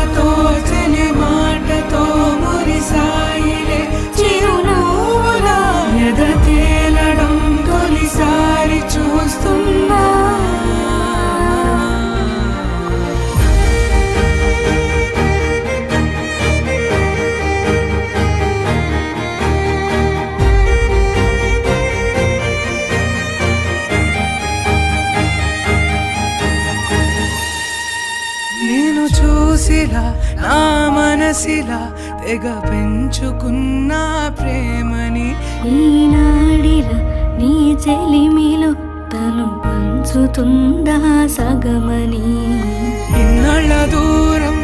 కళ్ళతో చెలి మాటతో మురిసాయిలే చిరునవ్వులా ఎద తేలడం తొలిసారి చూస్తున్నా. నేను చూసిలా నా మనసిలా తెగ పెంచుకున్న ప్రేమని ఈనాడిలా నీ చెలిమిలో తను పంచుతుందా సగమని. ఇన్నాళ్ళ దూరం